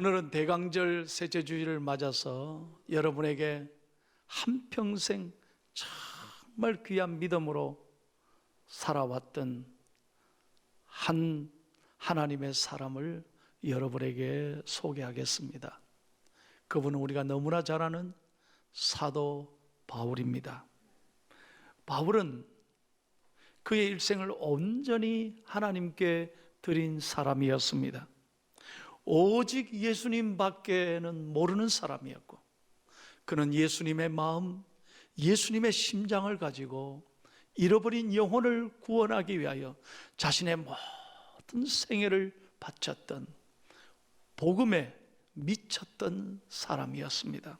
오늘은 대강절 셋째 주일을 맞아서 여러분에게 한평생 정말 귀한 믿음으로 살아왔던 한 하나님의 사람을 여러분에게 소개하겠습니다. 그분은 우리가 너무나 잘 아는 사도 바울입니다. 바울은 그의 일생을 온전히 하나님께 드린 사람이었습니다. 오직 예수님 밖에는 모르는 사람이었고, 그는 예수님의 마음, 예수님의 심장을 가지고 잃어버린 영혼을 구원하기 위하여 자신의 모든 생애를 바쳤던, 복음에 미쳤던 사람이었습니다.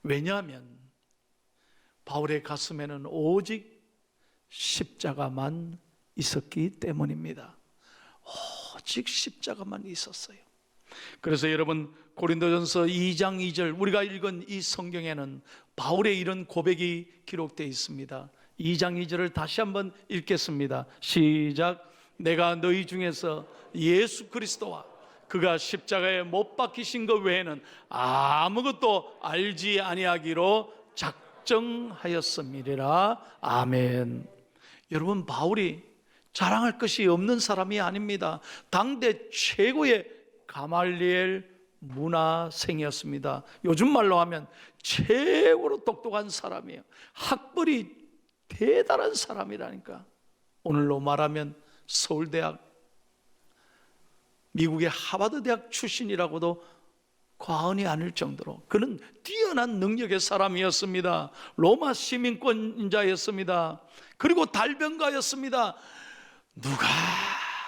왜냐하면 바울의 가슴에는 오직 십자가만 있었기 때문입니다. 오직 십자가만 있었어요. 그래서 여러분, 고린도전서 2장 2절 우리가 읽은 이 성경에는 바울의 이런 고백이 기록되어 있습니다. 2장 2절을 다시 한번 읽겠습니다. 시작. 내가 너희 중에서 예수 그리스도와 그가 십자가에 못 박히신 것 외에는 아무것도 알지 아니하기로 작정하였음이라. 아멘. 여러분, 바울이 자랑할 것이 없는 사람이 아닙니다. 당대 최고의 가말리엘 문화생이었습니다. 요즘 말로 하면 최고로 똑똑한 사람이에요. 학벌이 대단한 사람이라니까. 오늘로 말하면 서울대학, 미국의 하버드 대학 출신이라고도 과언이 아닐 정도로 그는 뛰어난 능력의 사람이었습니다. 로마 시민권자였습니다. 그리고 달변가였습니다. 누가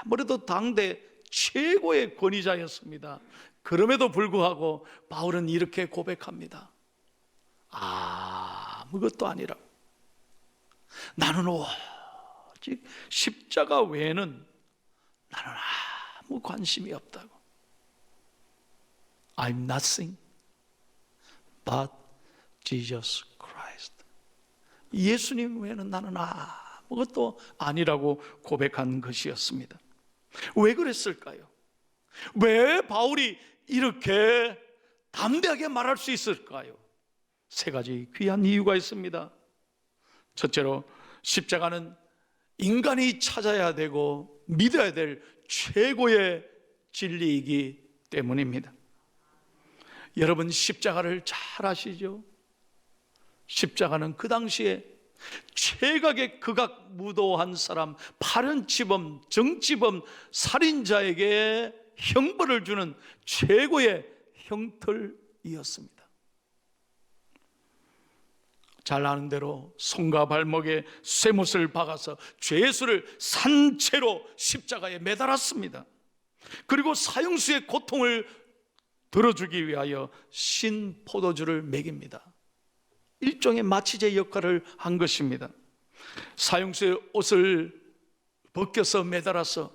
뭐래도 당대 최고의 권위자였습니다. 그럼에도 불구하고 바울은 이렇게 고백합니다. 아무것도 아니라 나는 오직 십자가 외에는 나는 아무 관심이 없다고. I'm nothing but Jesus Christ. 예수님 외에는 나는 아무것도 아니라고 고백한 것이었습니다. 왜 그랬을까요? 왜 바울이 이렇게 담대하게 말할 수 있을까요? 세 가지 귀한 이유가 있습니다. 첫째로, 십자가는 인간이 찾아야 되고 믿어야 될 최고의 진리이기 때문입니다. 여러분, 십자가를 잘 아시죠? 십자가는 그 당시에 최악의 극악무도한 사람, 파련치범, 정치범, 살인자에게 형벌을 주는 최고의 형틀이었습니다. 잘 아는 대로 손과 발목에 쇠못을 박아서 죄수를 산채로 십자가에 매달았습니다. 그리고 사형수의 고통을 들어주기 위하여 신포도주를 먹입니다. 일종의 마취제 역할을 한 것입니다. 사형수의 옷을 벗겨서 매달아서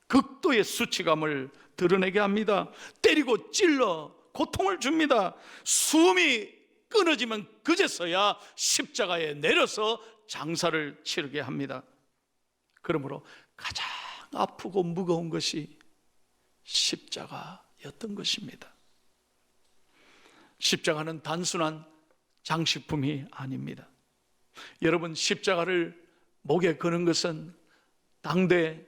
극도의 수치감을 드러내게 합니다. 때리고 찔러 고통을 줍니다. 숨이 끊어지면 그제서야 십자가에 내려서 장사를 치르게 합니다. 그러므로 가장 아프고 무거운 것이 십자가였던 것입니다. 십자가는 단순한 장식품이 아닙니다. 여러분, 십자가를 목에 거는 것은 당대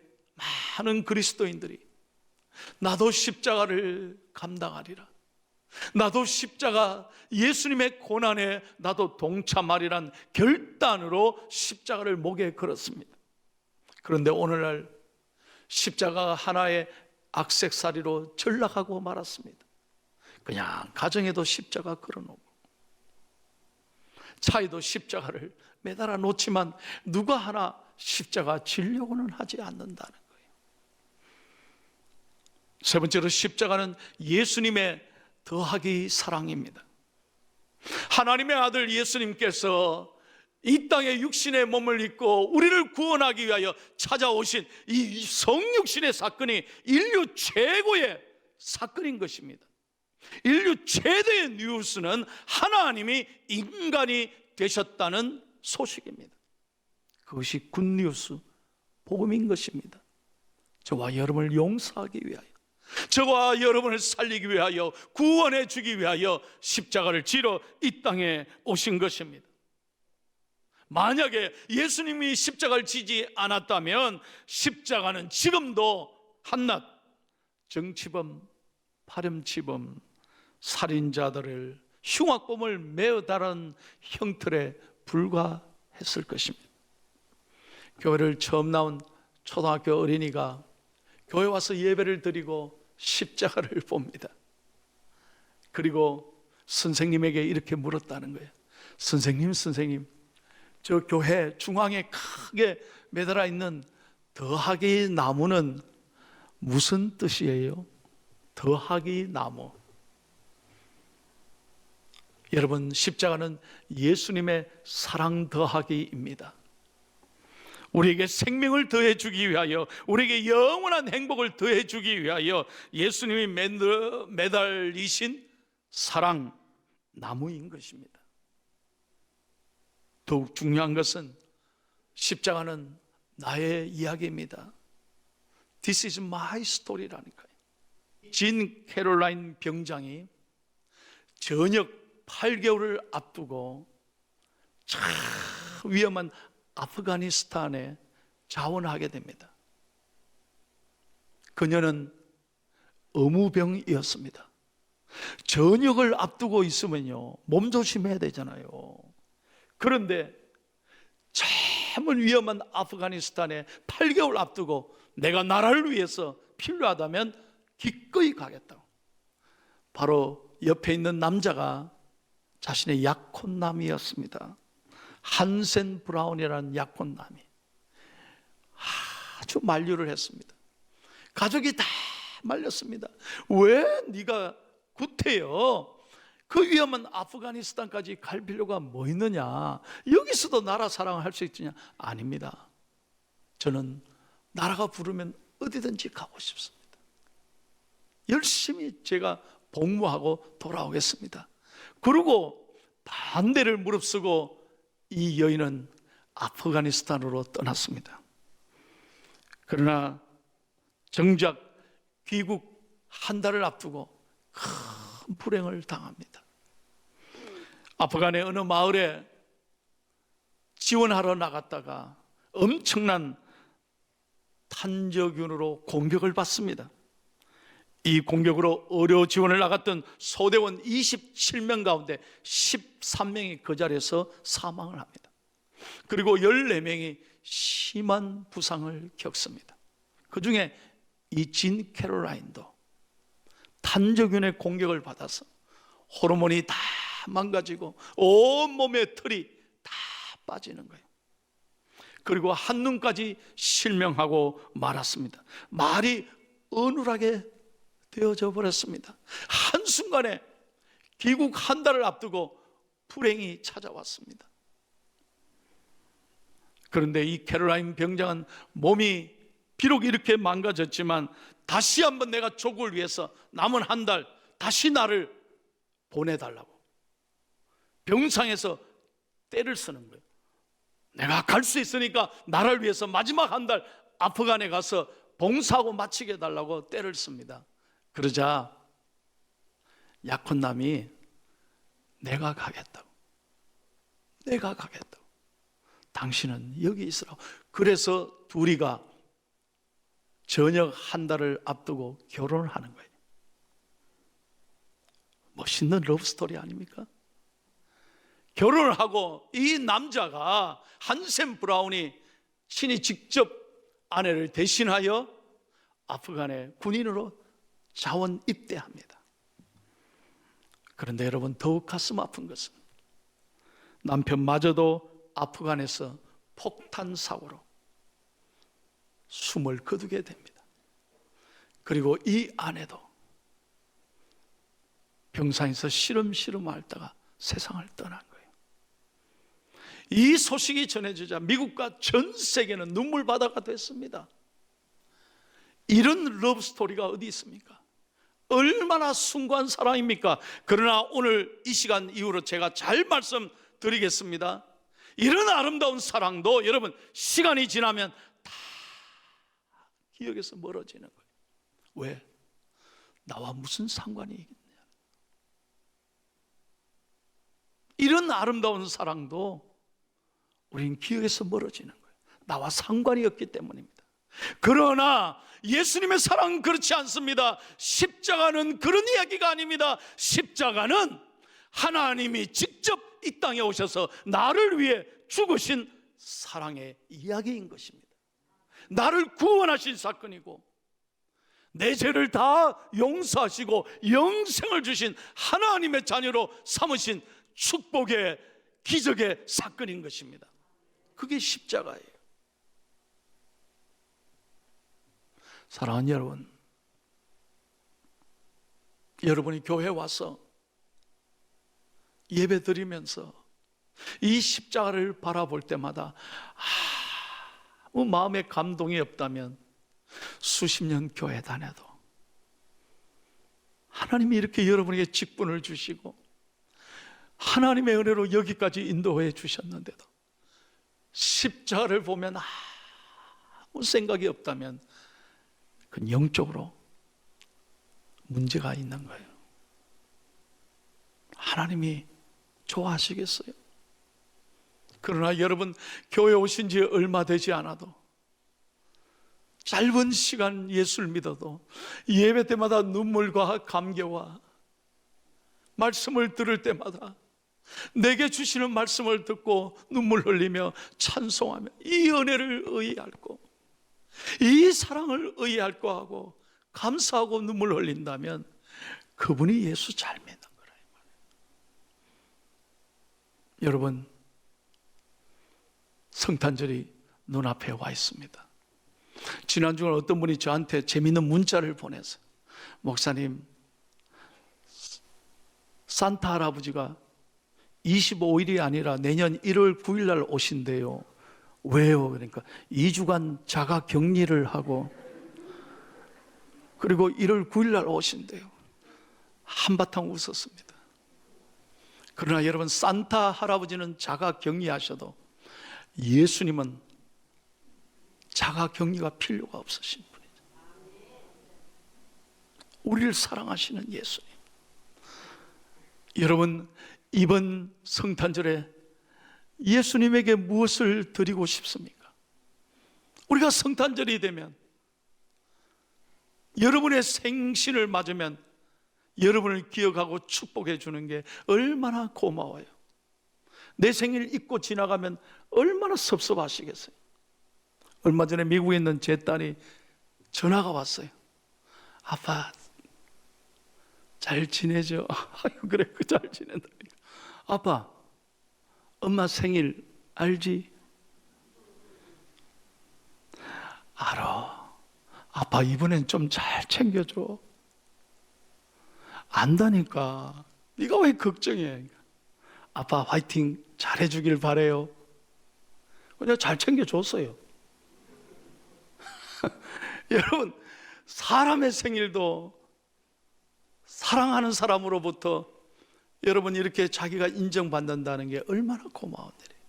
많은 그리스도인들이 나도 십자가를 감당하리라, 나도 십자가, 예수님의 고난에 나도 동참하리란 결단으로 십자가를 목에 걸었습니다. 그런데 오늘날 십자가가 하나의 악색사리로 전락하고 말았습니다. 그냥 가정에도 십자가 걸어놓고 차에도 십자가를 매달아 놓지만 누가 하나 십자가 지려고는 하지 않는다는 거예요. 세 번째로, 십자가는 예수님의 더하기 사랑입니다. 하나님의 아들 예수님께서 이 땅에 육신의 몸을 입고 우리를 구원하기 위하여 찾아오신 이 성육신의 사건이 인류 최고의 사건인 것입니다. 인류 최대의 뉴스는 하나님이 인간이 되셨다는 소식입니다. 그것이 굿뉴스, 복음인 것입니다. 저와 여러분을 용서하기 위하여, 저와 여러분을 살리기 위하여, 구원해 주기 위하여 십자가를 지러 이 땅에 오신 것입니다. 만약에 예수님이 십자가를 지지 않았다면 십자가는 지금도 한낱 정치범, 파렴치범, 살인자들을, 흉악범을 매어 다른 형틀에 불과했을 것입니다. 교회를 처음 나온 초등학교 어린이가 교회 와서 예배를 드리고 십자가를 봅니다. 그리고 선생님에게 이렇게 물었다는 거예요. 선생님, 저 교회 중앙에 크게 매달아 있는 더하기 나무는 무슨 뜻이에요? 더하기 나무. 여러분, 십자가는 예수님의 사랑 더하기입니다. 우리에게 생명을 더해 주기 위하여, 우리에게 영원한 행복을 더해 주기 위하여 예수님이 매달리신 사랑 나무인 것입니다. 더욱 중요한 것은 십자가는 나의 이야기입니다. This is my story라니까요. 진 캐롤라인 병장이 전역 8개월을 앞두고 참 위험한 아프가니스탄에 자원하게 됩니다. 그녀는 어무병이었습니다. 전역을 앞두고 있으면요, 몸조심해야 되잖아요. 그런데 참을 위험한 아프가니스탄에 8개월 앞두고 내가 나라를 위해서 필요하다면 기꺼이 가겠다고. 바로 옆에 있는 남자가 자신의 약혼남이었습니다. 한센 브라운이라는 약혼남이 아주 만류를 했습니다. 가족이 다 말렸습니다. 왜 네가 구태여 그 위험한 아프가니스탄까지 갈 필요가 뭐 있느냐, 여기서도 나라 사랑을 할 수 있느냐. 아닙니다. 저는 나라가 부르면 어디든지 가고 싶습니다. 열심히 제가 복무하고 돌아오겠습니다. 그리고 반대를 무릅쓰고 이 여인은 아프가니스탄으로 떠났습니다. 그러나 정작 귀국 한 달을 앞두고 큰 불행을 당합니다. 아프간의 어느 마을에 지원하러 나갔다가 엄청난 탄저균으로 공격을 받습니다. 이 공격으로 의료 지원을 나갔던 소대원 27명 가운데 13명이 그 자리에서 사망을 합니다. 그리고 14명이 심한 부상을 겪습니다. 그 중에 이 진 캐롤라인도 탄저균의 공격을 받아서 호르몬이 다 망가지고 온몸의 털이 다 빠지는 거예요. 그리고 한눈까지 실명하고 말았습니다. 말이 어눌하게 되어져 버렸습니다. 한순간에 귀국 한 달을 앞두고 불행이 찾아왔습니다. 그런데 이 캐롤라인 병장은 몸이 비록 이렇게 망가졌지만 다시 한번 내가 조국을 위해서 남은 한 달 다시 나를 보내달라고 병상에서 떼를 쓰는 거예요. 내가 갈 수 있으니까 나를 위해서 마지막 한 달 아프간에 가서 봉사하고 마치게 해달라고 떼를 씁니다. 그러자 약혼남이 내가 가겠다고, 당신은 여기 있으라고. 그래서 둘이가 전역 한 달을 앞두고 결혼을 하는 거예요. 멋있는 러브스토리 아닙니까? 결혼을 하고 이 남자가 한센 브라운이 친히 직접 아내를 대신하여 아프간의 군인으로 자원 입대합니다. 그런데 여러분, 더욱 가슴 아픈 것은 남편마저도 아프간에서 폭탄 사고로 숨을 거두게 됩니다. 그리고 이 아내도 병상에서 시름시름 앓다가 세상을 떠난 거예요. 이 소식이 전해지자 미국과 전 세계는 눈물바다가 됐습니다. 이런 러브스토리가 어디 있습니까? 얼마나 숭고한 사랑입니까? 그러나 오늘 이 시간 이후로 제가 잘 말씀드리겠습니다. 이런 아름다운 사랑도 여러분 시간이 지나면 다 기억에서 멀어지는 거예요. 왜? 나와 무슨 상관이 있겠냐. 이런 아름다운 사랑도 우린 기억에서 멀어지는 거예요. 나와 상관이 없기 때문입니다. 그러나 예수님의 사랑은 그렇지 않습니다. 십자가는 그런 이야기가 아닙니다. 십자가는 하나님이 직접 이 땅에 오셔서 나를 위해 죽으신 사랑의 이야기인 것입니다. 나를 구원하신 사건이고 내 죄를 다 용서하시고 영생을 주신 하나님의 자녀로 삼으신 축복의 기적의 사건인 것입니다. 그게 십자가예요. 사랑하는 여러분, 여러분이 교회에 와서 예배 드리면서 이 십자가를 바라볼 때마다 아무 마음에 감동이 없다면 수십 년 교회 다녀도 하나님이 이렇게 여러분에게 직분을 주시고 하나님의 은혜로 여기까지 인도해 주셨는데도 십자가를 보면 아무 생각이 없다면 그건 영적으로 문제가 있는 거예요. 하나님이 좋아하시겠어요? 그러나 여러분, 교회 오신 지 얼마 되지 않아도 짧은 시간 예수를 믿어도 예배 때마다 눈물과 감개와 말씀을 들을 때마다 내게 주시는 말씀을 듣고 눈물 흘리며 찬송하며 이 은혜를 의지하고 이 사랑을 의지할 거하고 감사하고 눈물 흘린다면 그분이 예수 잘 믿는 거라 이 말이에요. 여러분, 성탄절이 눈앞에 와 있습니다. 지난주에 어떤 분이 저한테 재미있는 문자를 보내서 목사님, 산타 할아버지가 25일이 아니라 내년 1월 9일 날 오신대요. 왜요? 그러니까 2주간 자가 격리를 하고 그리고 1월 9일 날 오신대요. 한바탕 웃었습니다. 그러나 여러분, 산타 할아버지는 자가 격리하셔도 예수님은 자가 격리가 필요가 없으신 분이죠. 우리를 사랑하시는 예수님. 여러분, 이번 성탄절에 예수님에게 무엇을 드리고 싶습니까? 우리가 성탄절이 되면 여러분의 생신을 맞으면 여러분을 기억하고 축복해 주는 게 얼마나 고마워요. 내 생일 잊고 지나가면 얼마나 섭섭하시겠어요. 얼마 전에 미국에 있는 제 딸이 전화가 왔어요. 아빠 잘 지내죠? 아유, 그래, 잘 지낸다. 아빠, 엄마 생일 알지? 알아. 아빠 이번엔 좀 잘 챙겨줘. 안다니까. 네가 왜 걱정해? 아빠 화이팅 잘해주길 바래요. 그냥 잘 챙겨줬어요. 여러분, 사람의 생일도 사랑하는 사람으로부터 여러분 이렇게 자기가 인정받는다는 게 얼마나 고마운 일이에요.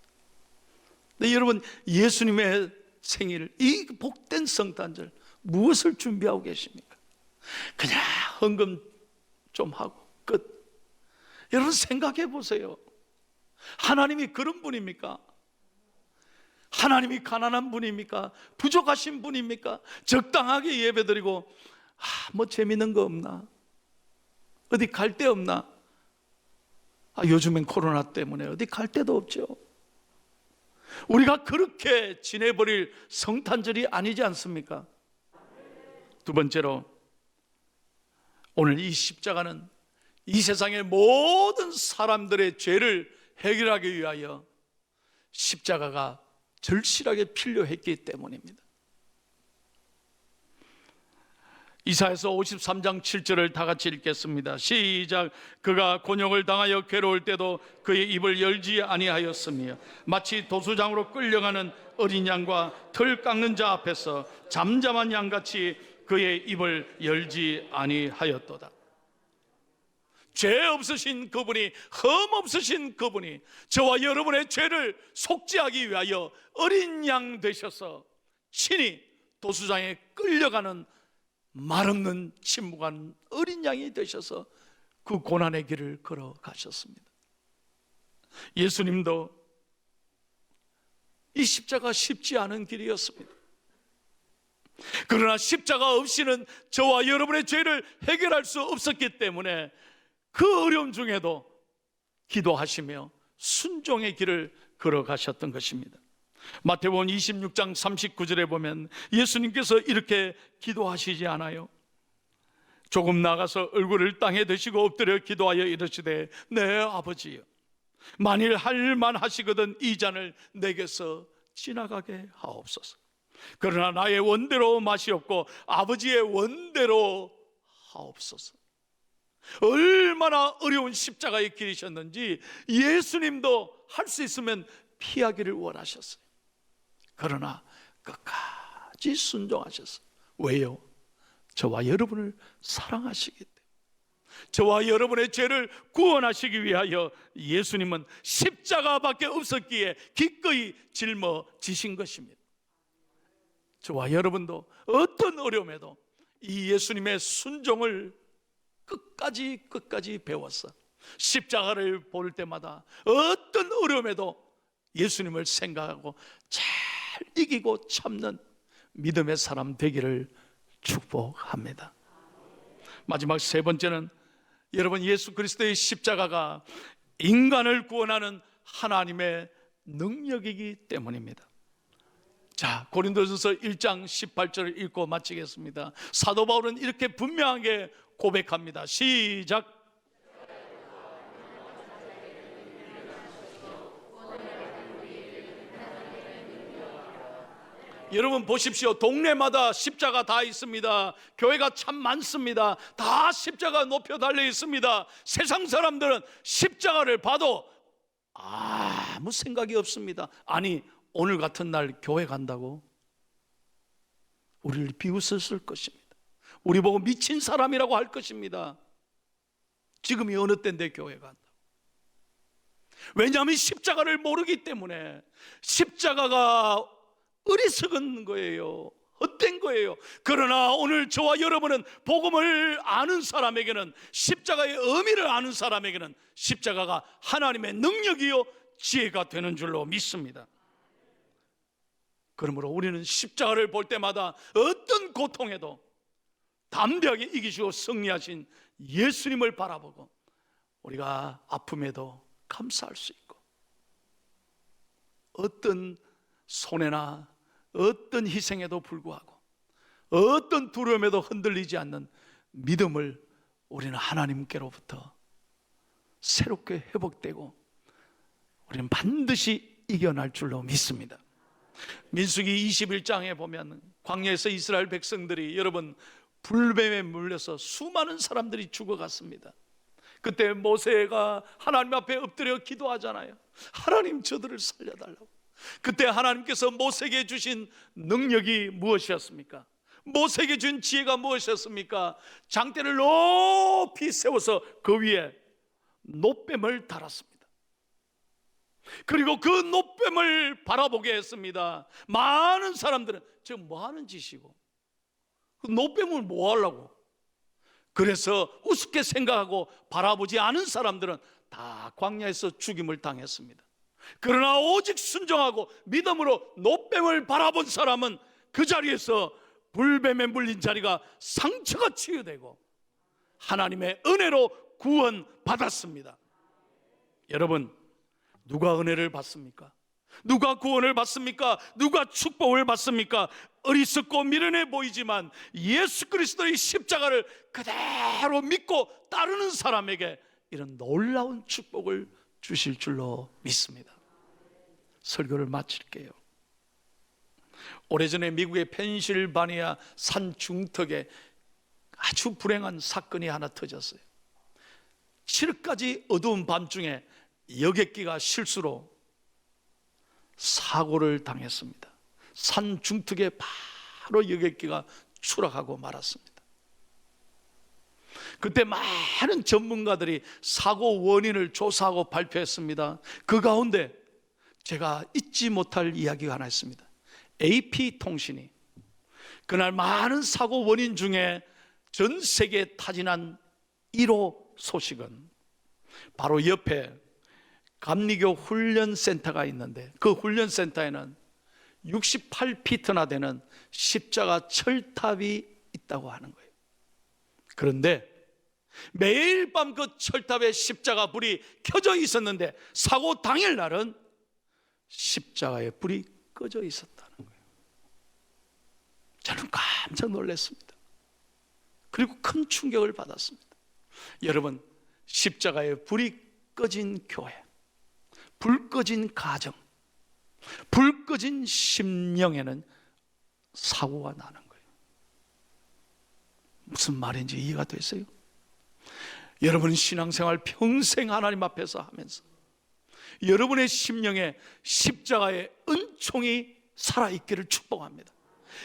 근데 여러분, 예수님의 생일, 이 복된 성탄절 무엇을 준비하고 계십니까? 그냥 헌금 좀 하고 끝. 여러분 생각해 보세요. 하나님이 그런 분입니까? 하나님이 가난한 분입니까? 부족하신 분입니까? 적당하게 예배드리고 뭐 재밌는 거 없나? 어디 갈 데 없나? 요즘엔 코로나 때문에 어디 갈 데도 없죠. 우리가 그렇게 지내버릴 성탄절이 아니지 않습니까? 두 번째로, 오늘 이 십자가는 이 세상의 모든 사람들의 죄를 해결하기 위하여 십자가가 절실하게 필요했기 때문입니다. 이사야서 53장 7절을 다 같이 읽겠습니다. 시작. 그가 곤욕을 당하여 괴로울 때도 그의 입을 열지 아니하였으며 마치 도수장으로 끌려가는 어린 양과 털 깎는 자 앞에서 잠잠한 양같이 그의 입을 열지 아니하였도다. 죄 없으신 그분이, 흠 없으신 그분이 저와 여러분의 죄를 속죄하기 위하여 어린 양 되셔서 친히 도수장에 끌려가는 말없는 침묵한 어린 양이 되셔서 그 고난의 길을 걸어가셨습니다. 예수님도 이 십자가 쉽지 않은 길이었습니다. 그러나 십자가 없이는 저와 여러분의 죄를 해결할 수 없었기 때문에 그 어려움 중에도 기도하시며 순종의 길을 걸어가셨던 것입니다. 마태복음 26장 39절에 보면 예수님께서 이렇게 기도하시지 않아요? 조금 나가서 얼굴을 땅에 드시고 엎드려 기도하여 이르시되 내 아버지여, 만일 할만하시거든 이 잔을 내게서 지나가게 하옵소서. 그러나 나의 원대로 마시옵고 아버지의 원대로 하옵소서. 얼마나 어려운 십자가의 길이셨는지 예수님도 할 수 있으면 피하기를 원하셨어요. 그러나 끝까지 순종하셨어요. 왜요? 저와 여러분을 사랑하시기 때문에, 저와 여러분의 죄를 구원하시기 위하여 예수님은 십자가밖에 없었기에 기꺼이 짊어지신 것입니다. 저와 여러분도 어떤 어려움에도 이 예수님의 순종을 끝까지 배웠어. 십자가를 볼 때마다 어떤 어려움에도 예수님을 생각하고 잘 이기고 참는 믿음의 사람 되기를 축복합니다. 마지막 세 번째는 여러분, 예수 그리스도의 십자가가 인간을 구원하는 하나님의 능력이기 때문입니다. 자, 고린도전서 1장 18절을 읽고 마치겠습니다. 사도 바울은 이렇게 분명하게 고백합니다. 시작. 여러분 보십시오. 동네마다 십자가 다 있습니다. 교회가 참 많습니다. 다 십자가 높여 달려 있습니다. 세상 사람들은 십자가를 봐도 아무 생각이 없습니다. 아니, 오늘 같은 날 교회 간다고 우리를 비웃었을 것입니다. 우리 보고 미친 사람이라고 할 것입니다. 지금이 어느 때인데 교회 간다고. 왜냐하면 십자가를 모르기 때문에. 십자가가 어리석은 거예요. 헛된 거예요. 그러나 오늘 저와 여러분은 복음을 아는 사람에게는, 십자가의 의미를 아는 사람에게는 십자가가 하나님의 능력이요 지혜가 되는 줄로 믿습니다. 그러므로 우리는 십자가를 볼 때마다 어떤 고통에도 담대하게 이기시고 승리하신 예수님을 바라보고 우리가 아픔에도 감사할 수 있고, 어떤 손해나 어떤 희생에도 불구하고 어떤 두려움에도 흔들리지 않는 믿음을 우리는 하나님께로부터 새롭게 회복되고 우리는 반드시 이겨낼 줄로 믿습니다. 민수기 21장에 보면 광야에서 이스라엘 백성들이, 여러분, 불뱀에 물려서 수많은 사람들이 죽어갔습니다. 그때 모세가 하나님 앞에 엎드려 기도하잖아요. 하나님, 저들을 살려달라고. 그때 하나님께서 모세에게 주신 능력이 무엇이었습니까? 모세에게 준 지혜가 무엇이었습니까? 장대를 높이 세워서 그 위에 놋뱀을 달았습니다. 그리고 그 놋뱀을 바라보게 했습니다. 많은 사람들은 저 뭐 하는 짓이고, 그 놋뱀을 뭐 하려고? 그래서 우습게 생각하고 바라보지 않은 사람들은 다 광야에서 죽임을 당했습니다. 그러나 오직 순종하고 믿음으로 놋뱀을 바라본 사람은 그 자리에서 불뱀에 물린 자리가 상처가 치유되고 하나님의 은혜로 구원받았습니다. 여러분, 누가 은혜를 받습니까? 누가 구원을 받습니까? 누가 축복을 받습니까? 어리석고 미련해 보이지만 예수 그리스도의 십자가를 그대로 믿고 따르는 사람에게 이런 놀라운 축복을 주실 줄로 믿습니다. 설교를 마칠게요. 오래전에 미국의 펜실바니아 산 중턱에 아주 불행한 사건이 하나 터졌어요. 7일까지 어두운 밤중에 여객기가 실수로 사고를 당했습니다. 산 중턱에 바로 여객기가 추락하고 말았습니다. 그때 많은 전문가들이 사고 원인을 조사하고 발표했습니다. 그 가운데 제가 잊지 못할 이야기가 하나 있습니다. AP통신이 그날 많은 사고 원인 중에 전 세계에 타진한 1호 소식은 바로 옆에 감리교 훈련센터가 있는데, 그 훈련센터에는 68피트나 되는 십자가 철탑이 있다고 하는 거예요. 그런데 매일 밤 그 철탑에 십자가 불이 켜져 있었는데 사고 당일날은 십자가에 불이 꺼져 있었다는 거예요. 저는 깜짝 놀랐습니다. 그리고 큰 충격을 받았습니다. 여러분, 십자가에 불이 꺼진 교회, 불 꺼진 가정, 불 꺼진 심령에는 사고가 나는 거예요. 무슨 말인지 이해가 되세요? 여러분 신앙생활 평생 하나님 앞에서 하면서 여러분의 심령에 십자가의 은총이 살아있기를 축복합니다.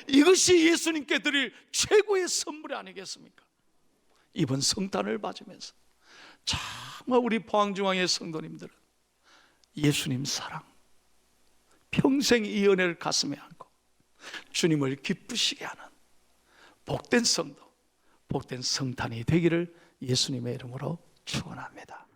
이것이 예수님께 드릴 최고의 선물이 아니겠습니까? 이번 성탄을 맞으면서 정말 우리 포항중앙의 성도님들은 예수님 사랑, 평생 이 은혜를 가슴에 안고 주님을 기쁘시게 하는 복된 성도, 복된 성탄이 되기를 예수님의 이름으로 축원합니다.